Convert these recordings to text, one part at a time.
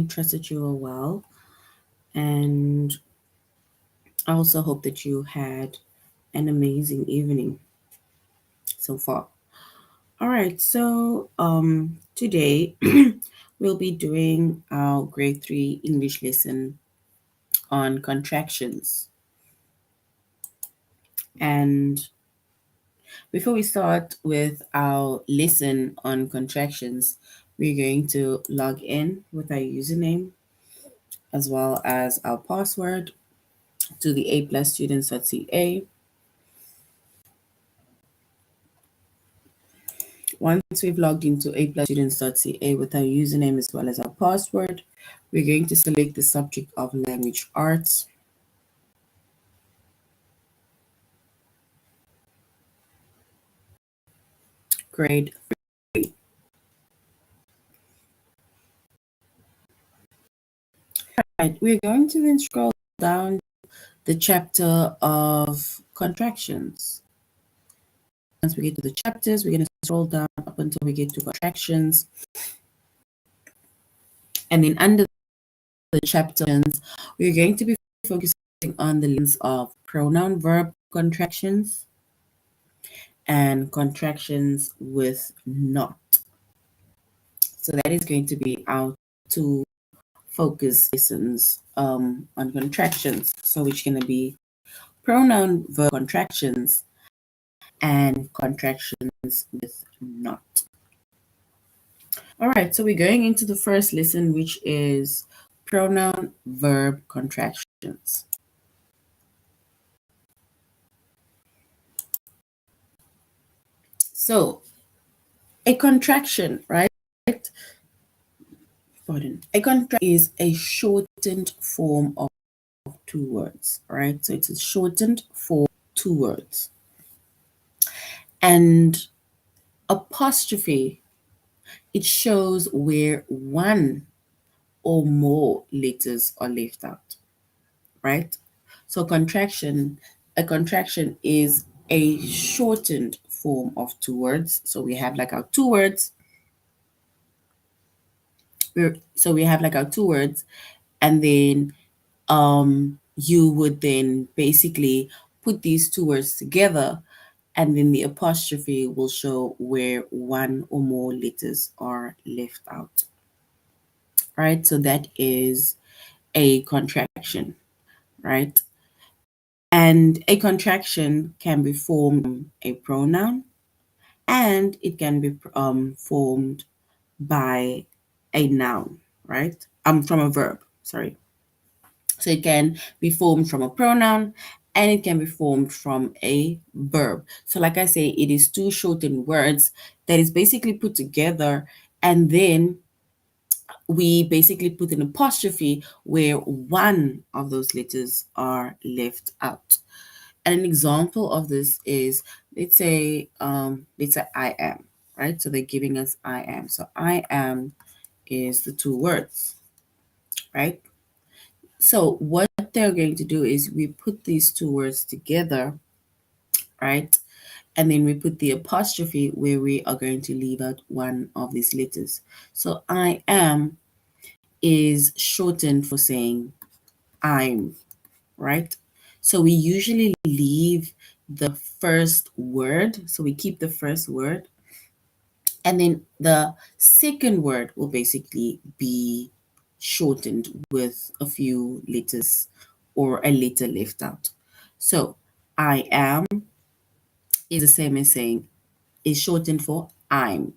trust that you are well, and I also hope that you had an amazing evening so far. All right, so today we'll be doing our grade 3 English lesson on contractions. And before we start with our lesson on contractions, we're going to log in with our username as well as our password to the aplusstudents.ca. Once we've logged into aplusstudents.ca with our username as well as our password, we're going to select the subject of language arts. Grade 3. Right, we're going to then scroll down the chapter of contractions. Once we get to the chapters, we're going to scroll down up until we get to contractions. And then under the chapters, we're going to be focusing on the lens of pronoun verb contractions and contractions with not. So that is going to be our two focus lessons on contractions. So which going to be pronoun verb contractions and contractions with not. All right, so we're going into the first lesson, which is pronoun verb contractions. So a contraction, right? Pardon. A contraction is a shortened form of two words, right? So it's a shortened form of two words. And apostrophe, it shows where one or more letters are left out, right? So a contraction is a shortened form of two words. So we have like our two words. We have like our two words, and then you would then basically put these two words together, and then the apostrophe will show where one or more letters are left out. Right? So that is a contraction, right? And a contraction can be formed from a pronoun, and it can be formed by a noun, right? From a verb, sorry. So it can be formed from a pronoun and it can be formed from a verb. So like I say, it is two shortened words that is basically put together, and then we basically put an apostrophe where one of those letters are left out. And an example of this is, let's say I am, right? So they're giving us I am. So I am is the two words, right? So what they're going to do is we put these two words together, right? And then we put the apostrophe where we are going to leave out one of these letters. So I am is shortened for saying I'm, right? So we usually leave the first word. So we keep the first word. And then the second word will basically be shortened with a few letters or a letter left out. So I am is the same as saying is shortened for I'm.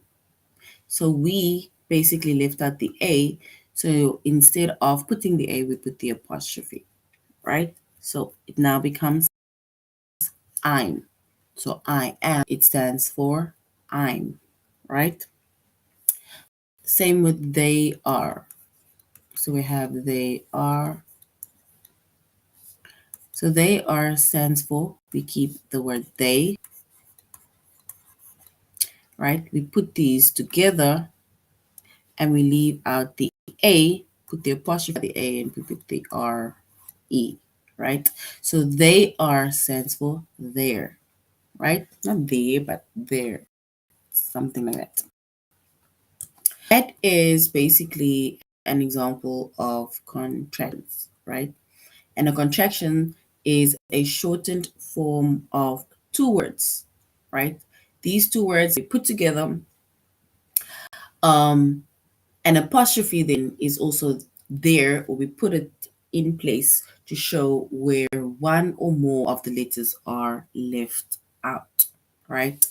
So we basically left out the A. So instead of putting the A, we put the apostrophe, right? So it now becomes I'm. So I am, it stands for I'm, right? Same with they are. So we have they are. So they are stands for, we keep the word they, right? We put these together and we leave out the A, put the apostrophe the A, and we put the R, E, right? So they are stands for there, right? Not there, but there, something like that. That is basically an example of contractions, right? And a contraction is a shortened form of two words, right? These two words we put together. An apostrophe then is also there, or we put it in place to show where one or more of the letters are left out, right?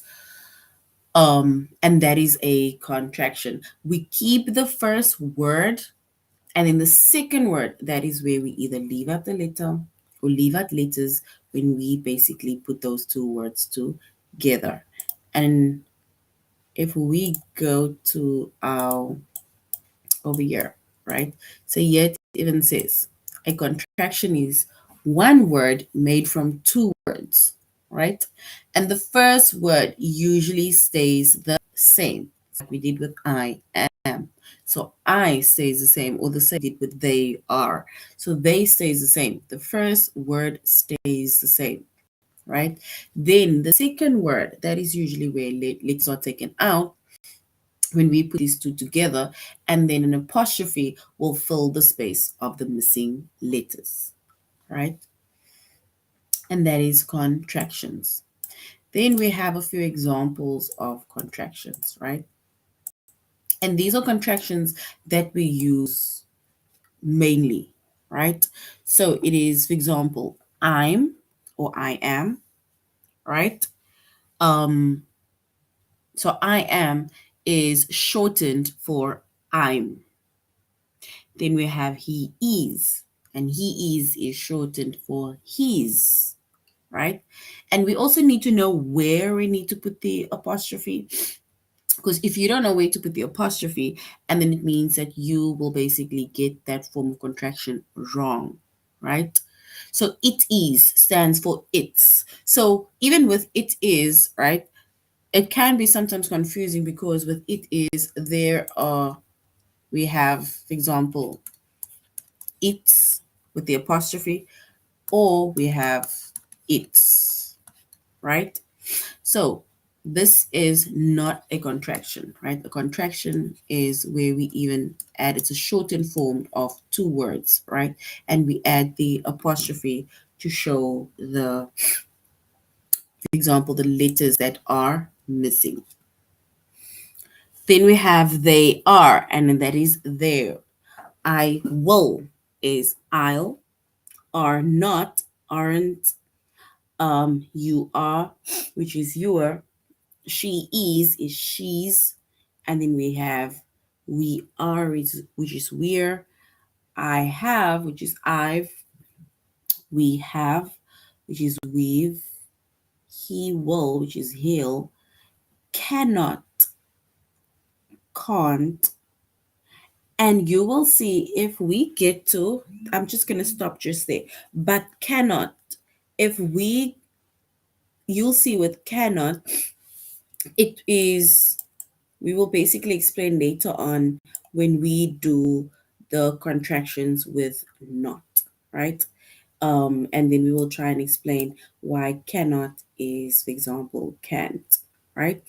And that is a contraction. We keep the first word, and in the second word, that is where we either leave out the letter or leave out letters when we basically put those two words together. And if we go to our over here, right? So yet even says a contraction is one word made from two words, right? And the first word usually stays the same, like we did with I am. So I stays the same, or the same did with they are. So they stays the same. The first word stays the same, right? Then the second word, that is usually where letters are taken out when we put these two together, and then an apostrophe will fill the space of the missing letters, right? And that is contractions. Then we have a few examples of contractions, right? And these are contractions that we use mainly, right? So it is, for example, I'm or I am, right? Um, so I am is shortened for I'm. Then we have he is, and he is shortened for his, right? And we also need to know where we need to put the apostrophe, because if you don't know where to put the apostrophe, and then it means that you will basically get that form of contraction wrong, right? So it is stands for it's. So even with it is, right, it can be sometimes confusing because with it is, we have, for example, it's with the apostrophe, or we have it's, right? So this is not a contraction, right? A contraction is where we even add, it's a shortened form of two words, right? And we add the apostrophe to show the, for example, the letters that are missing. Then we have they are, and that is there. I will is I'll, are not, aren't, you are, which is your, she is she's, and then we have we are, which is we're, I have, which is I've, we have, which is we've, he will, which is he'll, cannot, can't, and you will see if we get to, I'm just going to stop just there, but cannot, if we, you'll see with cannot, it is, we will basically explain later on when we do the contractions with not, right? And then we will try and explain why cannot is, for example, can't, right?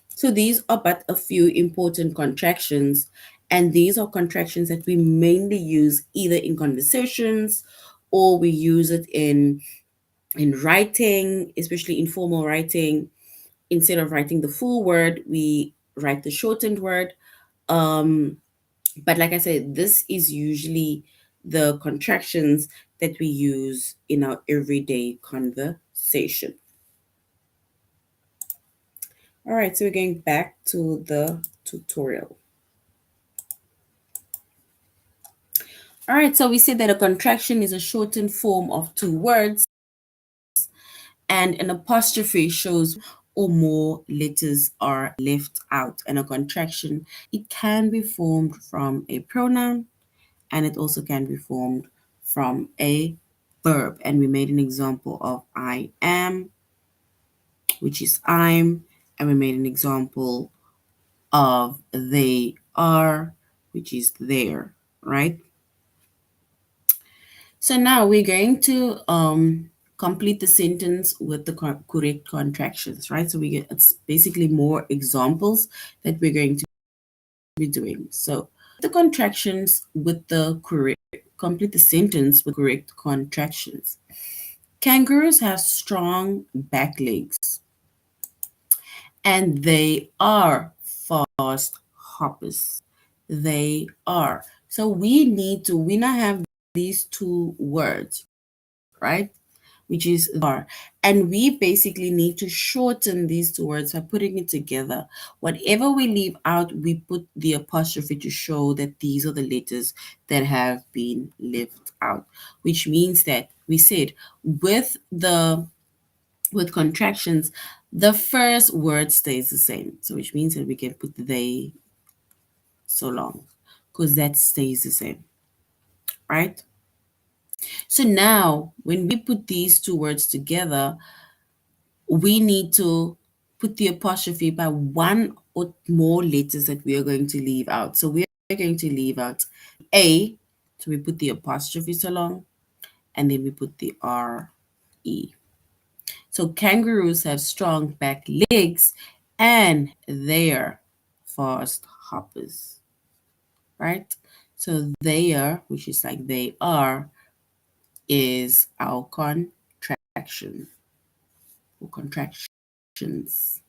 So these are but a few important contractions, and these are contractions that we mainly use either in conversations, or we use it in writing, especially informal writing. Instead of writing the full word, we write the shortened word. But like I said, this is usually the contractions that we use in our everyday conversation. All right, so we're going back to the tutorial. All right, so we said that a contraction is a shortened form of two words, and an apostrophe shows or more letters are left out. And a contraction, it can be formed from a pronoun, and it also can be formed from a verb. And we made an example of I am, which is I'm, and we made an example of they are, which is there, right? So now we're going to complete the sentence with the correct contractions, right? So we get, it's basically more examples that we're going to be doing. So the contractions with the correct, complete the sentence with correct contractions. Kangaroos have strong back legs and they are fast hoppers. They are. So we now have these two words, right? Which is are. And we basically need to shorten these two words by putting it together. Whatever we leave out, we put the apostrophe to show that these are the letters that have been left out, which means that we said with contractions, the first word stays the same. So which means that we can put they so long because that stays the same, right? So now when we put these two words together, we need to put the apostrophe by one or more letters that we are going to leave out. So we are going to leave out A, so we put the apostrophe so long, and then we put the R-E. So kangaroos have strong back legs and they're fast hoppers, right? So they are, which is like they are, is our contraction or contractions.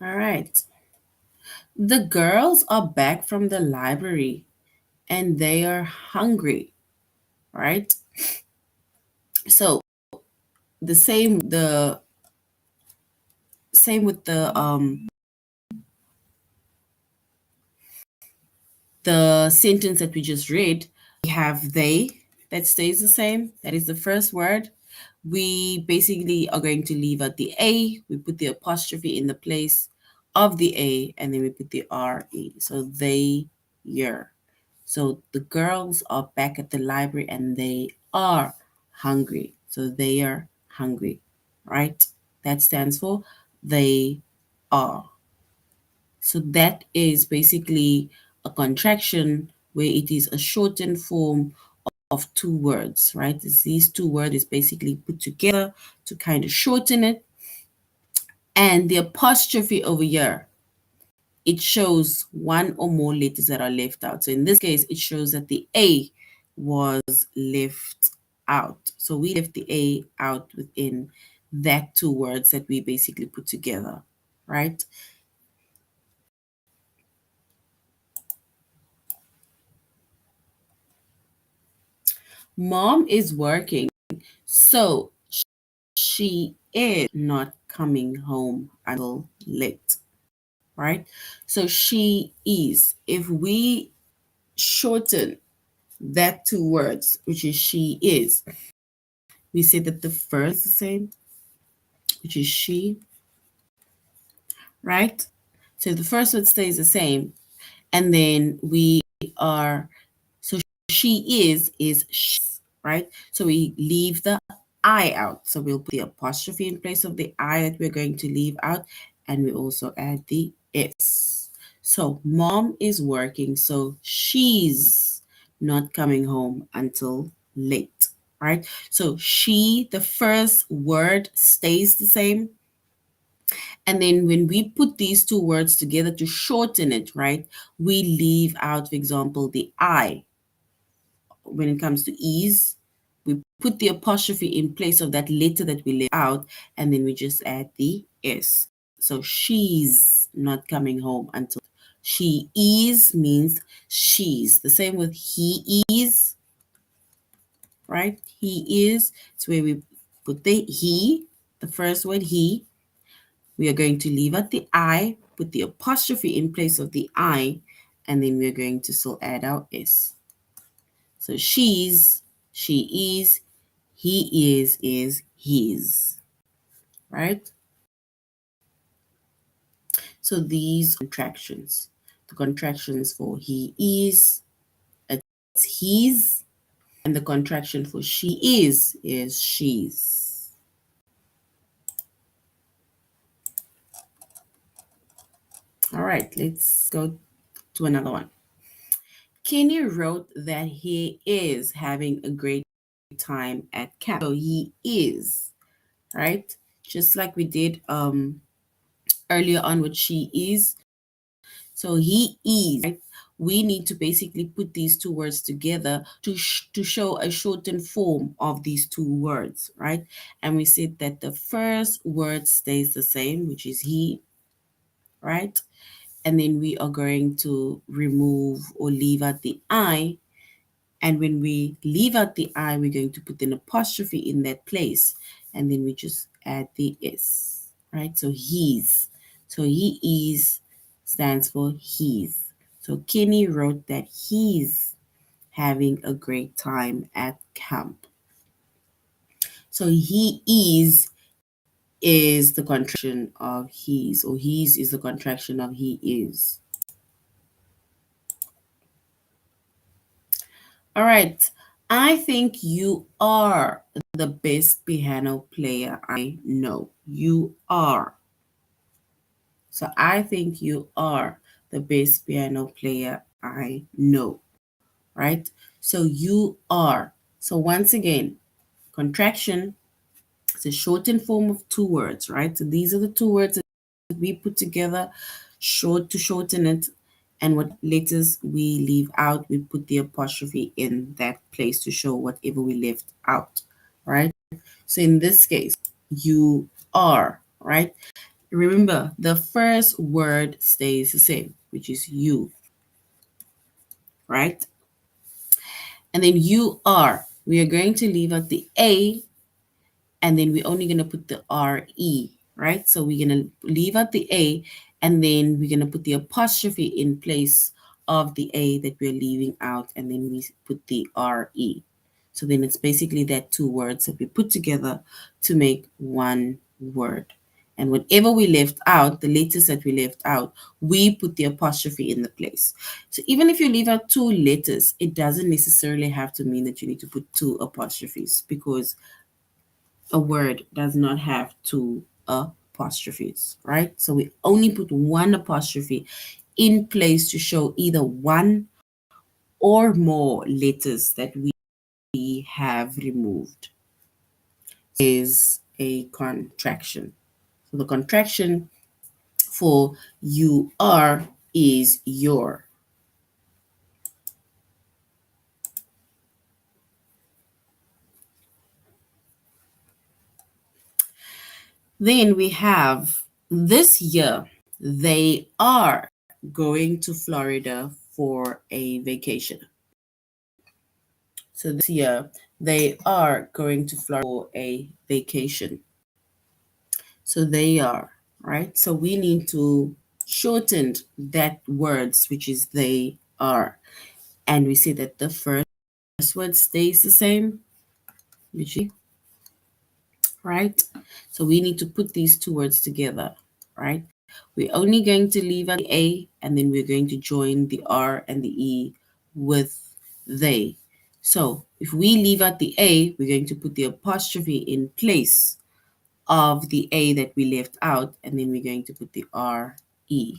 All right. The girls are back from the library and they are hungry, right? So the same with the sentence that we just read. We have they that stays the same. That is the first word. We basically are going to leave out the A. We put the apostrophe in the place of the A, and then we put the R-E. So they, your. So the girls are back at the library and they are hungry. So they are hungry, right? That stands for they are. So that is basically a contraction where it is a shortened form of two words, right? These two words is basically put together to kind of shorten it. And the apostrophe over here, it shows one or more letters that are left out. So in this case, it shows that the A was left out. So we left the A out within that two words that we basically put together, right? Mom is working, so she is not coming home until late, right? So she is. If we shorten that two words, which is she is, we say that the first is the same, which is she, right? So the first word stays the same, and then we are, so she is she, right? So we leave the I out. So we'll put the apostrophe in place of the I that we're going to leave out, and we also add the S. So mom is working, so she's not coming home until late, right? So she, the first word stays the same. And then when we put these two words together to shorten it, right, we leave out, for example, the I. When it comes to ease, we put the apostrophe in place of that letter that we left out, and then we just add the S. So she's not coming home until she is means she's. The same with he is, right? He is. It's where we put the he, the first word he. We are going to leave out the I, put the apostrophe in place of the I, and then we're going to still add our S. So she's, she is, he is his, right? So these contractions, the contractions for he is, it's his, and the contraction for she is she's. All right, let's go to another one. Kenny wrote that he is having a great time at camp. So he is, right? Just like we did earlier on with she is. So he is, right? We need to basically put these two words together to show a shortened form of these two words, right? And we said that the first word stays the same, which is he, right? And then we are going to remove or leave out the I. And when we leave out the I, we're going to put an apostrophe in that place. And then we just add the S, right? So he's. So he is stands for he's. So Kenny wrote that he's having a great time at camp. So he is the contraction of he's, or he's is the contraction of he is. All right. I think you are the best piano player I know. You are. So I think you are the best piano player I know. Right? So you are. So once again, contraction is a shortened form of two words, right? So these are the two words that we put together short to shorten it. And what letters we leave out, we put the apostrophe in that place to show whatever we left out, right? So in this case, you are, right? Remember, the first word stays the same, which is you, right? And then you are. We are going to leave out the A, and then we're only going to put the RE, right? So we're going to leave out the A, and then we're going to put the apostrophe in place of the A that we're leaving out, and then we put the RE. So then it's basically that two words that we put together to make one word. And whatever we left out, the letters that we left out, we put the apostrophe in the place. So even if you leave out two letters, it doesn't necessarily have to mean that you need to put two apostrophes, because a word does not have two apostrophes, right? So we only put one apostrophe in place to show either one or more letters that we have removed. Is a contraction. So the contraction for you are is your. Then we have this year, they are going to Florida for a vacation. So this year, they are going to Florida for a vacation. So they are, right? So we need to shorten that words, which is they are. And we see that the first word stays the same, which is, right? So we need to put these two words together, right? We're only going to leave out the A, and then we're going to join the R and the E with they. So if we leave out the A, we're going to put the apostrophe in place of the A that we left out, and then we're going to put the R E.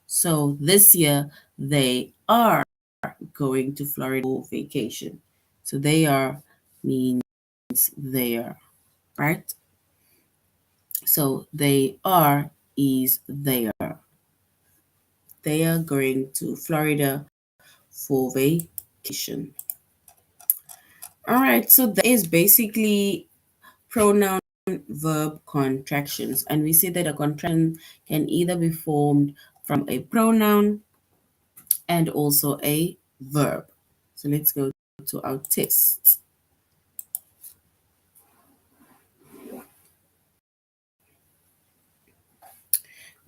So this year, they are going to Florida for vacation. So they are means they are, right? So they are is they are. They are going to Florida for vacation. All right, so that is basically pronoun verb contractions. And we see that a contraction can either be formed from a pronoun and also a verb. So let's go to our test.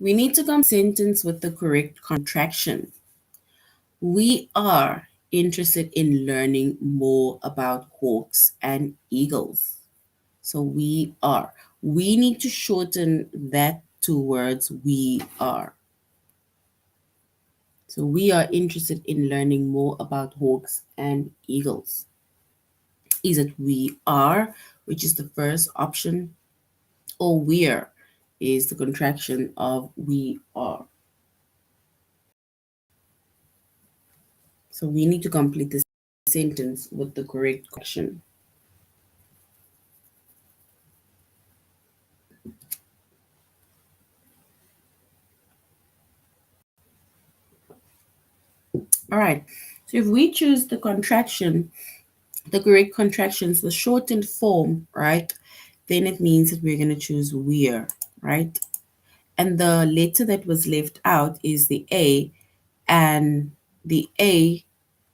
We need to come sentence with the correct contraction. We are interested in learning more about hawks and eagles. So we are. We need to shorten that two words, we are. So we are interested in learning more about hawks and eagles. Is it we are, which is the first option, or we're is the contraction of we are. So we need to complete the sentence with the correct action. All right. So if we choose the contraction, the correct contractions, the shortened form, right? Then it means that we're going to choose we're, right? And the letter that was left out is the A, and the A,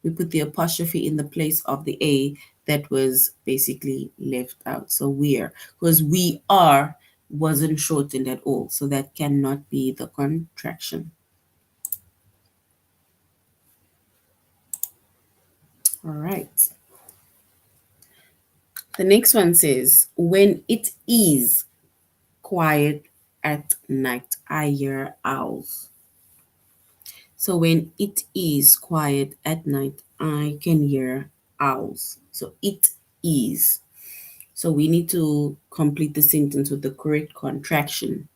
we put the apostrophe in the place of the A that was basically left out. So we're, because we are wasn't shortened at all. So that cannot be the contraction. All right. The next one says, when it is quiet at night, I hear owls. So when it is quiet at night, I can hear owls. So it is. So we need to complete the sentence with the correct contraction.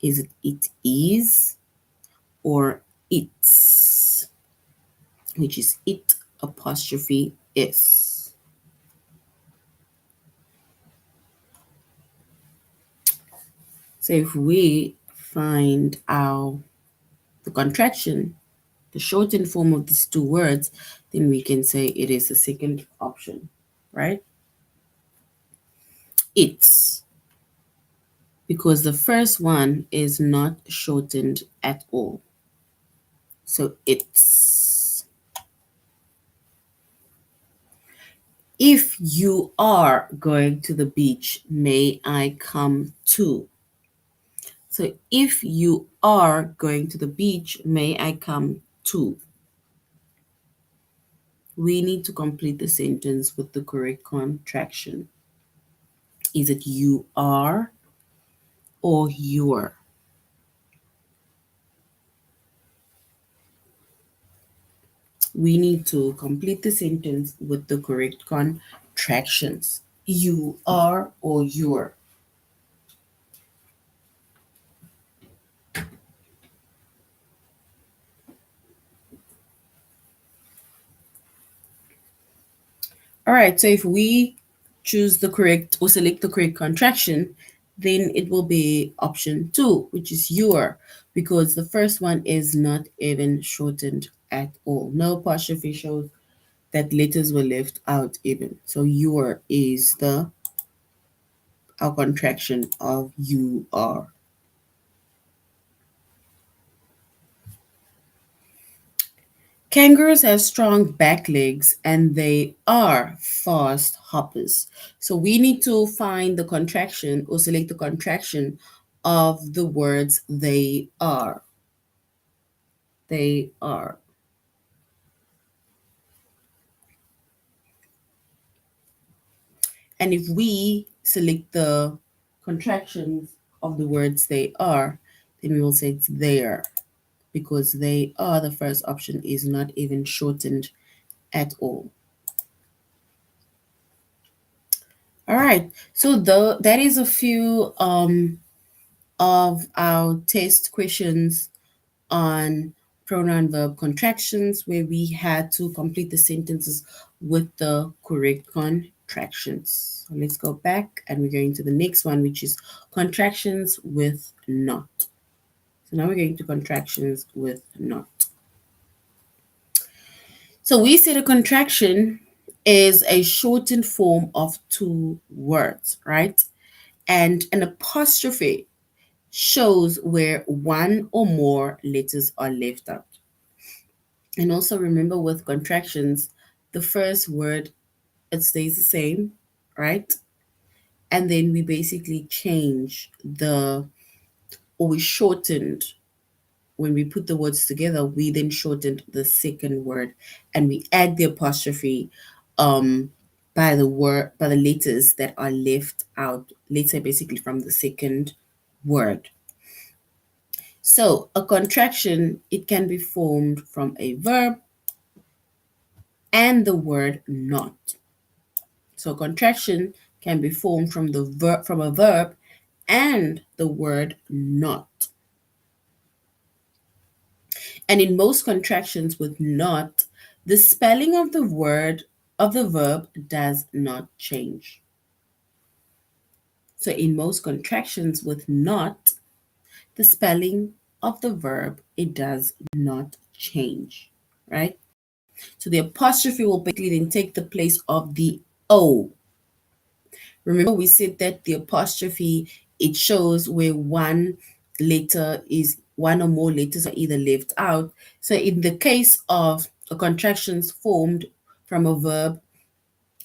Is it is or it's, which is it apostrophe is. So if we find our the contraction, the shortened form of these two words, then we can say it is the second option, right? It's, because the first one is not shortened at all. So it's. If you are going to the beach, may I come too? So if you are going to the beach, may I come too? We need to complete the sentence with the correct contraction. Is it you are or you're? We need to complete the sentence with the correct contractions. You are or you're. All right, so if we choose the correct or select the correct contraction, then it will be option 2, which is your, because the first one is not even shortened at all. No apostrophe shows that letters were left out even. So your is the our contraction of you are. Kangaroos have strong back legs and they are fast hoppers. So we need to find the contraction or select the contraction of the words they are. They are. And if we select the contractions of the words they are, then we will say it's there, because they are, the first option, is not even shortened at all. All right. So that is a few of our test questions on pronoun verb contractions, where we had to complete the sentences with the correct contractions. So let's go back and we're going to the next one, which is contractions with not. So now we're going to contractions with not. So we said a contraction is a shortened form of two words, right? And an apostrophe shows where one or more letters are left out. And also remember, with contractions, the first word, it stays the same, right? And then we basically change or we shortened, when we put the words together, we then shortened the second word and we add the apostrophe by the letters that are left out, let's say basically from the second word. So a contraction, it can be formed from a verb and the word not. So contraction can be formed from from a verb and the word not. And in most contractions with not, the spelling of the word of the verb does not change. So in most contractions with not, the spelling of the verb, it does not change, right? So the apostrophe will basically then take the place of the O. Remember we said that the apostrophe, it shows where one or more letters are either left out. So in the case of a contractions formed from a verb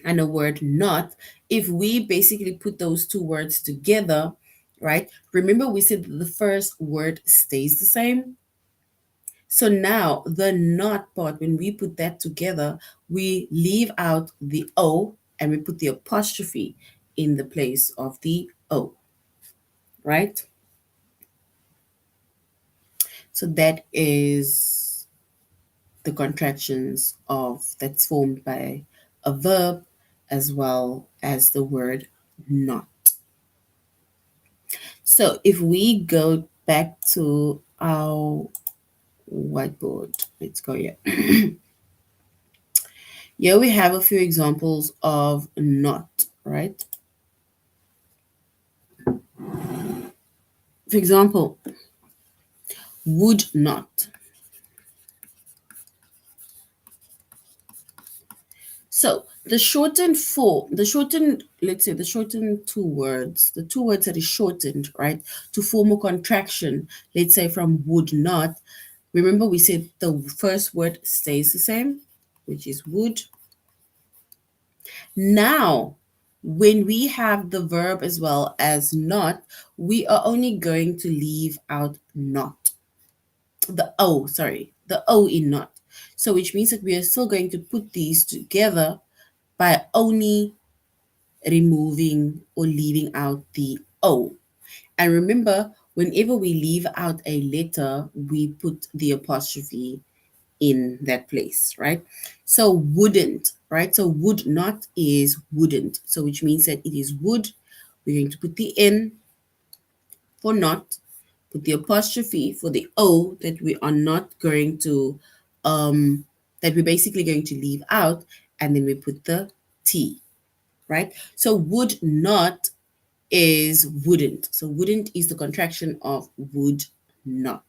and a word not, if we basically put those two words together, right? Remember we said that the first word stays the same. So now the not part, when we put that together, we leave out the O and we put the apostrophe in the place of the O, right? So that is the contractions of that's formed by a verb as well as the word not. So if we go back to our whiteboard, let's go here. Here we have a few examples of not, right? For example, would not. So let's say the shortened two words, the two words that is shortened, right, to form a contraction, let's say from would not. Remember we said the first word stays the same, which is would. Now, when we have the verb as well as not, we are only going to leave out not. The O in not. So which means that we are still going to put these together by only removing or leaving out the O. And remember, whenever we leave out a letter, we put the apostrophe in that place, right? So wouldn't, right? So would not is wouldn't. So which means that it is would. We're going to put the N for not, put the apostrophe for the O that we are not going to, that we're basically going to leave out, and then we put the T, right? So would not is wouldn't. So wouldn't is the contraction of would not,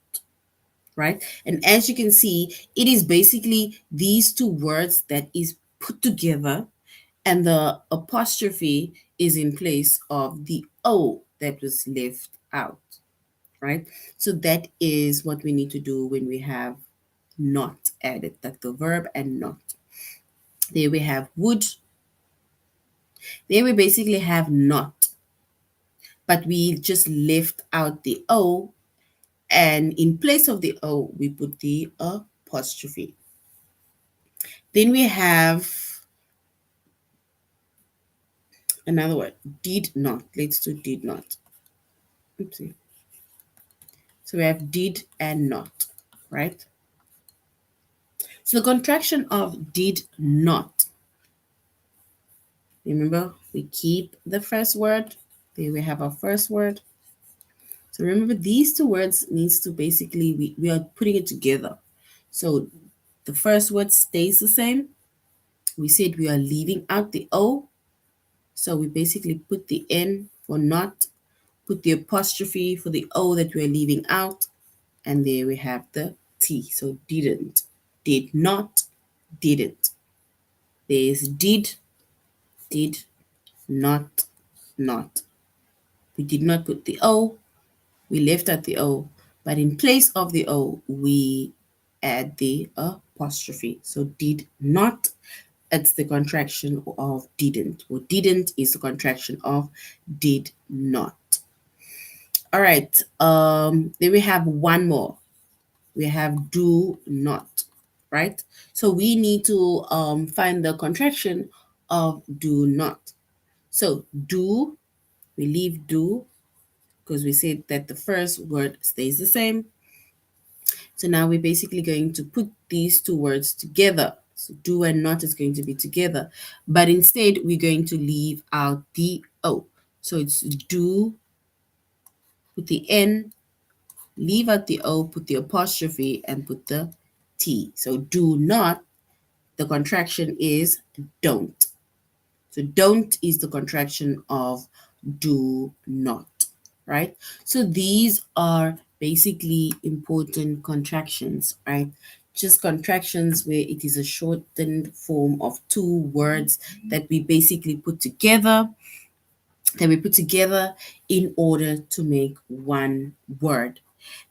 right? And as you can see, it is basically these two words that is put together, and the apostrophe is in place of the O that was left out, right? So that is what we need to do when we have not added, like the verb and not. There we have would. There we basically have not, but we just left out the O, and in place of the O, we put the apostrophe. Then we have another word, did not. Let's do did not. Oopsie. So we have did and not, right? So the contraction of did not. Remember, we keep the first word. There we have our first word. So remember, these two words needs to basically, we are putting it together. So the first word stays the same. We said we are leaving out the O. So we basically put the N for not, put the apostrophe for the O that we're leaving out, and there we have the T. So didn't, did not, didn't. There's did, not, not. We did not put the O, we left out the O, but in place of the O, we add the apostrophe. So did not, it's the contraction of didn't, or didn't is the contraction of did not. All right, then we have one more. We have do not, right? So we need to find the contraction of do not. So do, we leave do because we said that the first word stays the same. So now we're basically going to put these two words together. So do and not is going to be together, but instead we're going to leave out the O. So it's do, put the N, leave out the O, put the apostrophe, and put the T. So do not, the contraction is don't. So don't is the contraction of do not, right? So these are basically important contractions, right? just contractions where it is a shortened form of two words that we basically put together, in order to make one word.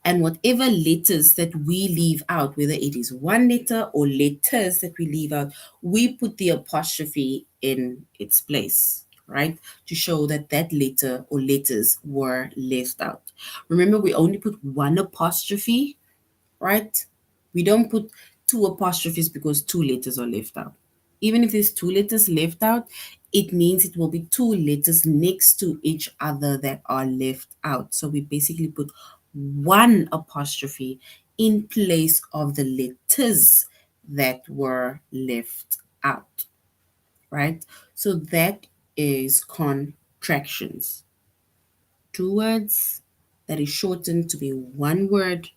And whatever letters that we leave out, whether it is one letter or letters that we leave out, we put the apostrophe in its place, right? To show that that letter or letters were left out. Remember, we only put one apostrophe, right? We don't put two apostrophes because two letters are left out. Even if there's two letters left out, it means it will be two letters next to each other that are left out. So we basically put one apostrophe in place of the letters that were left out, right? So that is contractions. Two words that is shortened to be one word,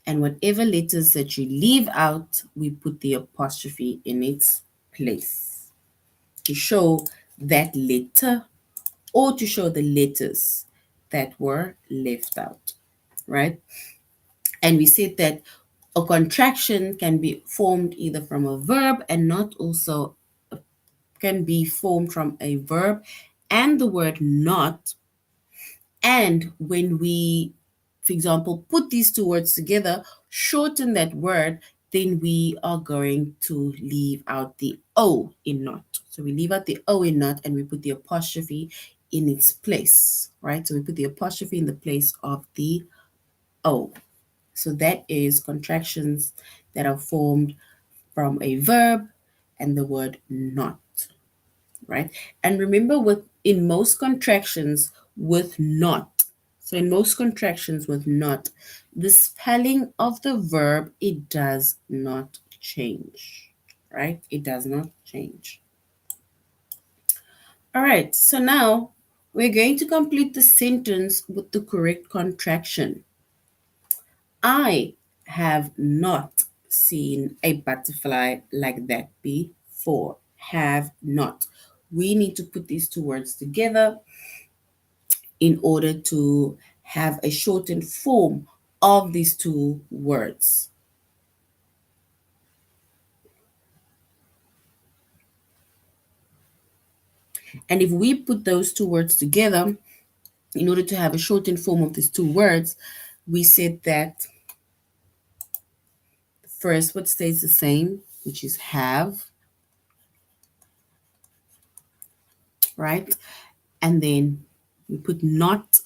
and whatever letters that you leave out, we put the apostrophe in its place to show that letter or to show the letters that were left out, right? And we said that a contraction can be formed either from a verb and not also can be formed from a verb and the word not. And when we, for example, put these two words together, shorten that word, then we are going to leave out the O in not. So we leave out the O in not and we put the apostrophe in its place, right? So we put the apostrophe in the place of the O. So that is contractions that are formed from a verb and the word not, right? And remember, with in most contractions with not, so in most contractions with not, the spelling of the verb, it does not change, right? It does not change. All right, so now we're going to complete the sentence with the correct contraction. I have not seen a butterfly like that before. Have not. We need to put these two words together in order to have a shortened form of these two words. And if we put those two words together in order to have a shortened form of these two words, we said that the first word stays the same, which is have, right? And then we put not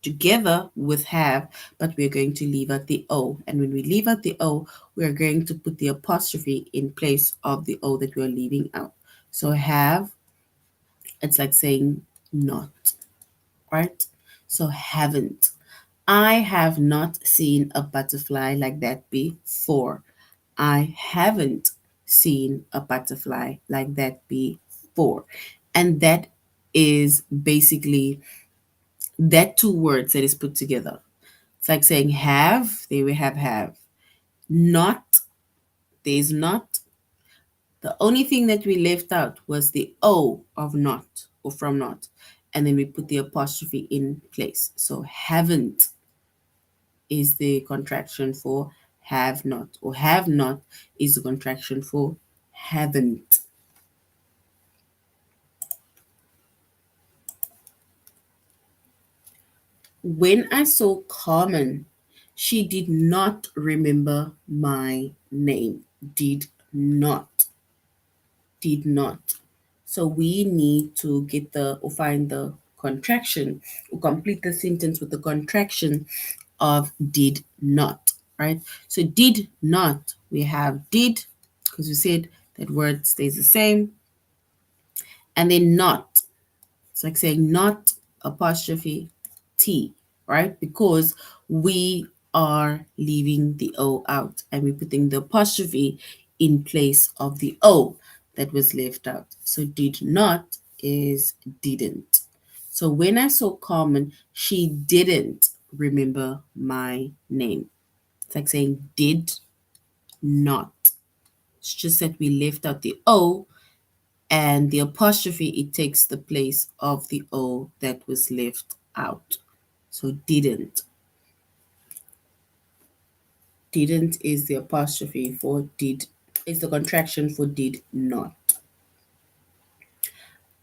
together with have, but we're going to leave out the O. And when we leave out the O, we're going to put the apostrophe in place of the O that we're leaving out. So have, it's like saying not, right? So haven't. I have not seen a butterfly like that before. I haven't seen a butterfly like that before. And that is basically that two words that is put together. It's like saying have, there we have. Not, there's not. The only thing that we left out was the O of not or from not. And then we put the apostrophe in place. So haven't is the contraction for have not, or have not is the contraction for haven't. When I saw Carmen, she did not remember my name. Did not. Did not. So we need to get the or find the contraction or complete the sentence with the contraction of did not, right? So did not, we have did, because we said that word stays the same. And then not, it's like saying not apostrophe T, right? Because we are leaving the O out and we're putting the apostrophe in place of the O that was left out. So did not is didn't. So when I saw Carmen, she didn't remember my name. It's like saying did not. It's just that we left out the O and the apostrophe, it takes the place of the O that was left out. So didn't. Didn't is the apostrophe for did, is the contraction for did not.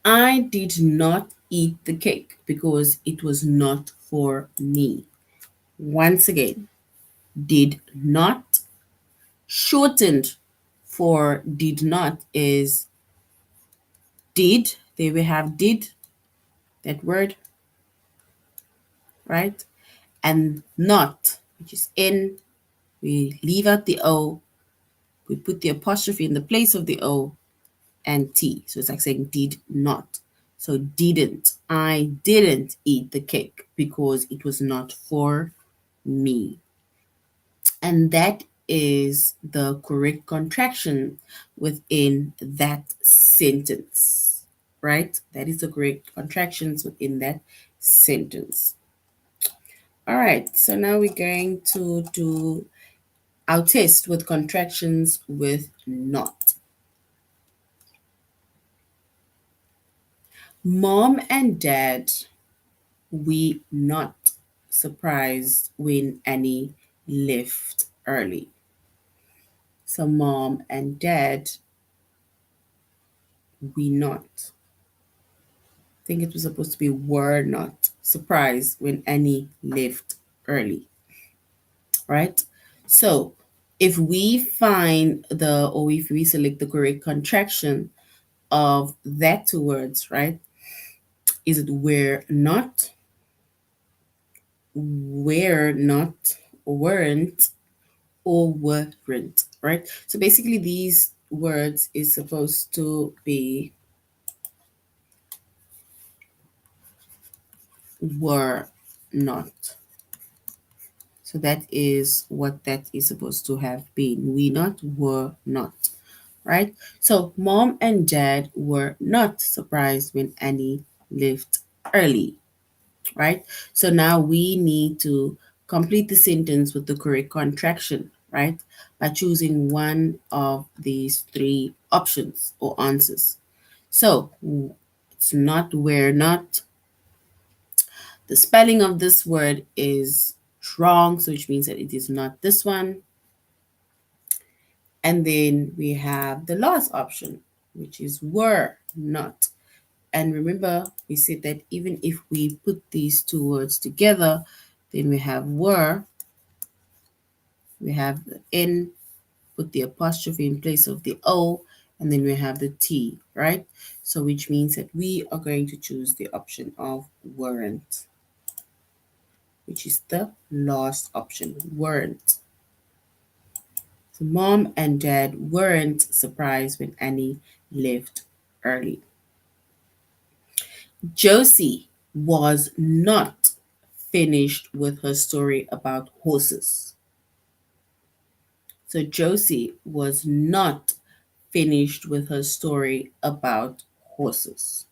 I did not eat the cake because it was not for me. Once again, did not, shortened for did not is did. There we have did, that word, right? And not, which is in. We leave out the O, we put the apostrophe in the place of the O, and T. So it's like saying did not. So didn't. I didn't eat the cake because it was not for me. And that is the correct contraction within that sentence, right? That is the correct contractions within that sentence. All right, so now we're going to do our test with contractions with not. Mom and dad, we not surprised when Annie left early. So mom and dad, we not. I think it was supposed to be were not surprised when Annie left early, right? So if we find the, or if we select the correct contraction of that two words, right? Is it were not, weren't, or weren't, right? So basically these words is supposed to be were not. So that is what that is supposed to have been. We not, were not, right? So mom and dad were not surprised when Annie left early, right? So now we need to complete the sentence with the correct contraction, right? By choosing one of these three options or answers. So it's not, where not. The spelling of this word is wrong, so which means that it is not this one. And then we have the last option, which is were not. And remember, we said that even if we put these two words together, then we have were, we have the N, put the apostrophe in place of the O, and then we have the T, right? So which means that we are going to choose the option of weren't, which is the last option, weren't. So mom and dad weren't surprised when Annie left early. Josie was not finished with her story about horses. So Josie was not finished with her story about horses.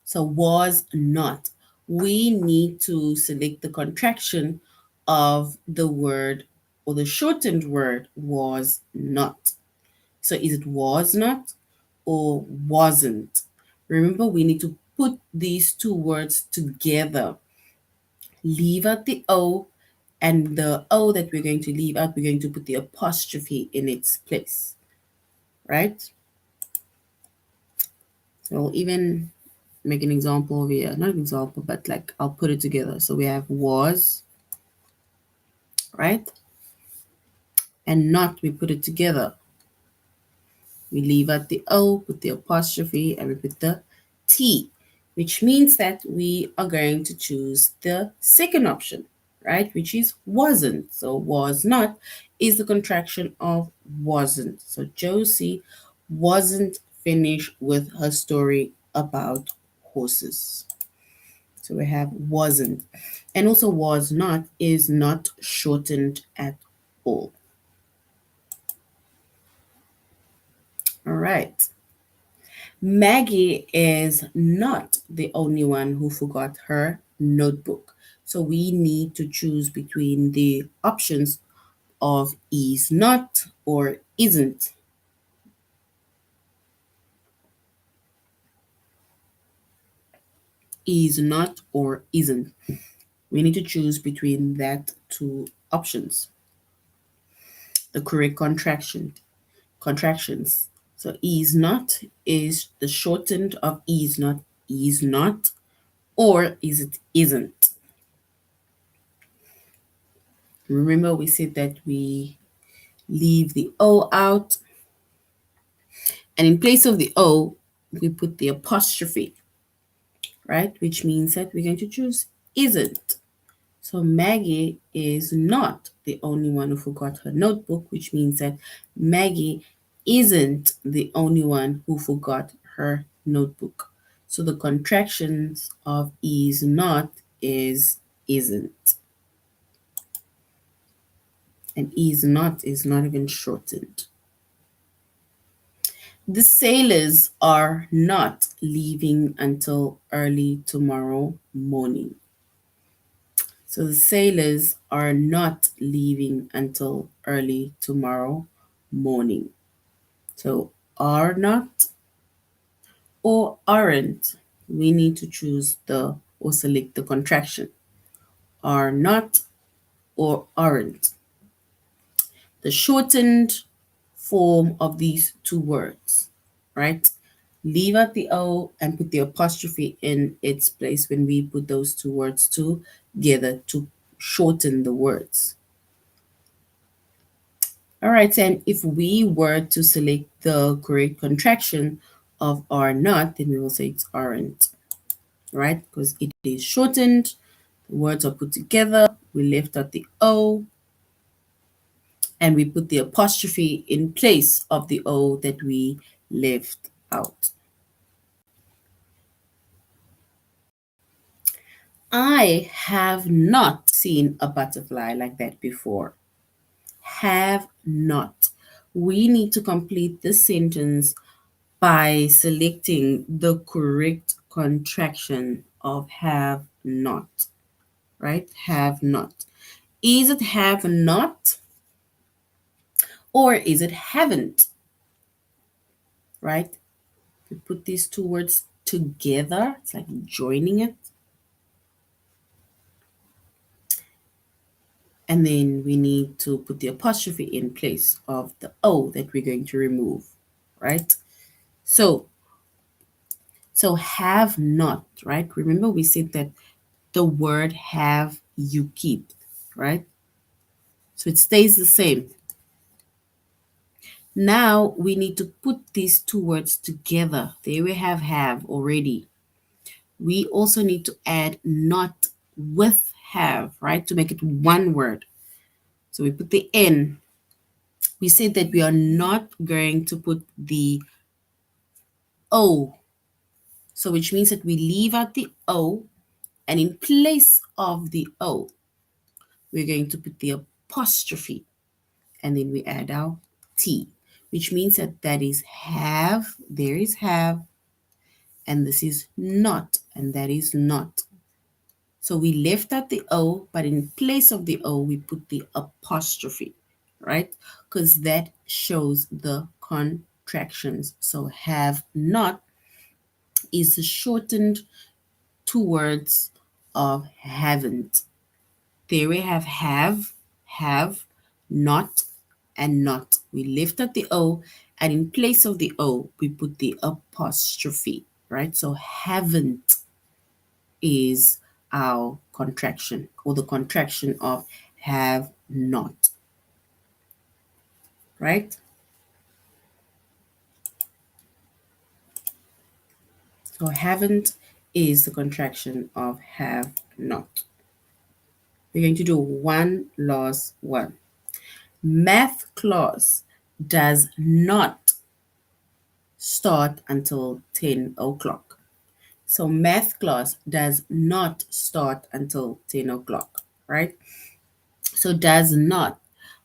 So was not. We need to select the contraction of the word or the shortened word was not. So is it was not or wasn't? Remember, we need to put these two words together. Leave out the O, and the O that we're going to leave out, we're going to put the apostrophe in its place, right? So I'll even make an example over here. Not an example, but like I'll put it together. So we have was, right? And not, we put it together. We leave out the O, put the apostrophe, and we put the T, which means that we are going to choose the second option, right? Which is wasn't. So was not is the contraction of wasn't. So Josie wasn't finished with her story about horses. So we have wasn't. And also was not is not shortened at all. All right. Maggie is not the only one who forgot her notebook. So we need to choose between the options of is not or isn't. Is not or isn't. We need to choose between that two options. the correct contractions. So is not is the shortened of is not, or is it isn't. Remember we said that we leave the O out, and in place of the O, we put the apostrophe, right? Which means that we're going to choose isn't. So Maggie is not the only one who forgot her notebook, which means that Maggie isn't the only one who forgot her notebook. So the contractions of is not is isn't. And is not even shortened. The sailors are not leaving until early tomorrow morning. So the sailors are not leaving until early tomorrow morning. So are not or aren't, we need to choose the or select the contraction. Are not or aren't. The shortened form of these two words, right? Leave out the O and put the apostrophe in its place when we put those two words together to shorten the words. All right, and if we were to select the correct contraction of are not, then we will say it's aren't, right? Because it is shortened, the words are put together, we left out the O, and we put the apostrophe in place of the O that we left out. I have not seen a butterfly like that before. Have not. We need to complete this sentence by selecting the correct contraction of have not, right? Have not. Is it have not or is it haven't, right? We put these two words together, it's like joining it. And then we need to put the apostrophe in place of the O that we're going to remove, right? So have not, right? Remember we said that the word have you keep, right? So it stays the same. Now we need to put these two words together. There we have already. We also need to add not with have, right? To make it one word. So we put the N. We said that we are not going to put the O. So which means that we leave out the O, and in place of the O, we're going to put the apostrophe, and then we add our T, which means that that is have, there is have, and this is not, and that is not. So we left out the O, but in place of the O, we put the apostrophe, right? Because that shows the contractions. So have not is the shortened two words of haven't. There we have, not, and not. We lift up the O, and in place of the O, we put the apostrophe, right? So haven't is our contraction, or the contraction of have not, right? So haven't is the contraction of have not. We're going to do one last one. Math class does not start until 10 o'clock. So math class does not start until 10 o'clock, right? So does not.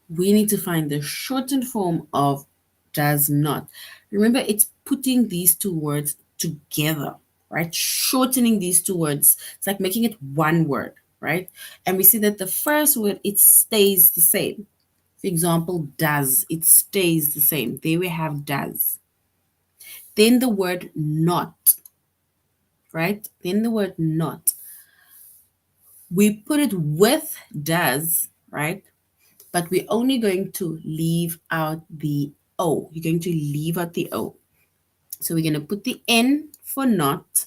We need to find the shortened form of does not. Remember, it's putting these two words together, right? Shortening these two words. It's like making it one word, right? And we see that the first word, it stays the same. For example, does, it stays the same. There we have does. Then the word not, right? Then the word not. We put it with does, right? but we're only going to leave out the O. You're going to leave out the O. So we're going to put the N for not,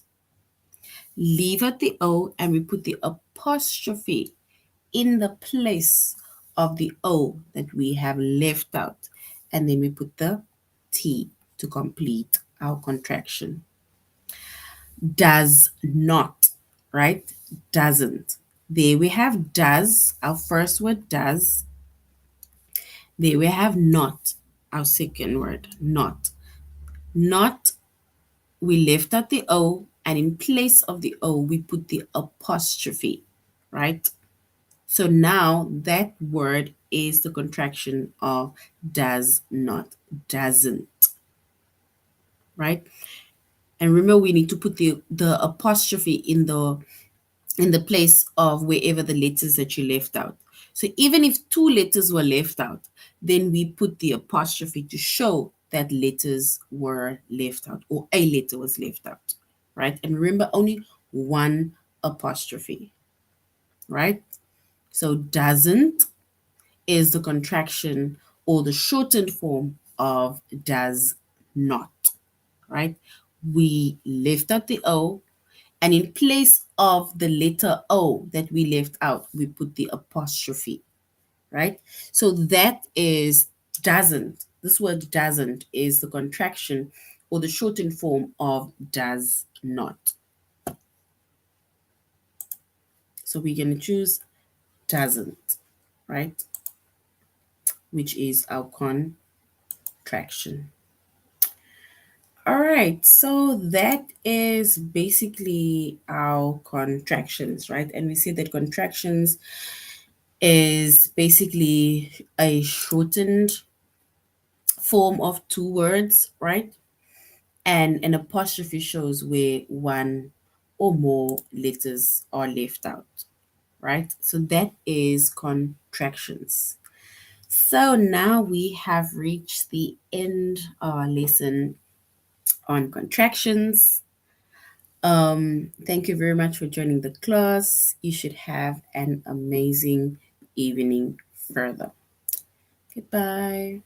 leave out the O, and we put the apostrophe in the place of the O that we have left out. And then we put the T to complete our contraction. Does not, right? Doesn't. There we have does, our first word does. There we have not, our second word, not. Not, we left out the O, and in place of the O, we put the apostrophe, right? So now that word is the contraction of does not, doesn't, right? And remember, we need to put the apostrophe in the place of wherever the letters that you left out. So even if two letters were left out, then we put the apostrophe to show that letters were left out or a letter was left out, right? And remember, only one apostrophe, right? So doesn't is the contraction or the shortened form of does not, right? We left out the O, and in place of the letter O that we left out, we put the apostrophe, right? So that is doesn't. This word doesn't is the contraction or the shortened form of does not. So we're going to choose doesn't, right? Which is our contraction. All right, so that is basically our contractions, right? And we see that contractions is basically a shortened form of two words, right? And an apostrophe shows where one or more letters are left out, right? So that is contractions. So now we have reached the end of our lesson on contractions. Thank you very much for joining the class. You should have an amazing evening further. Goodbye.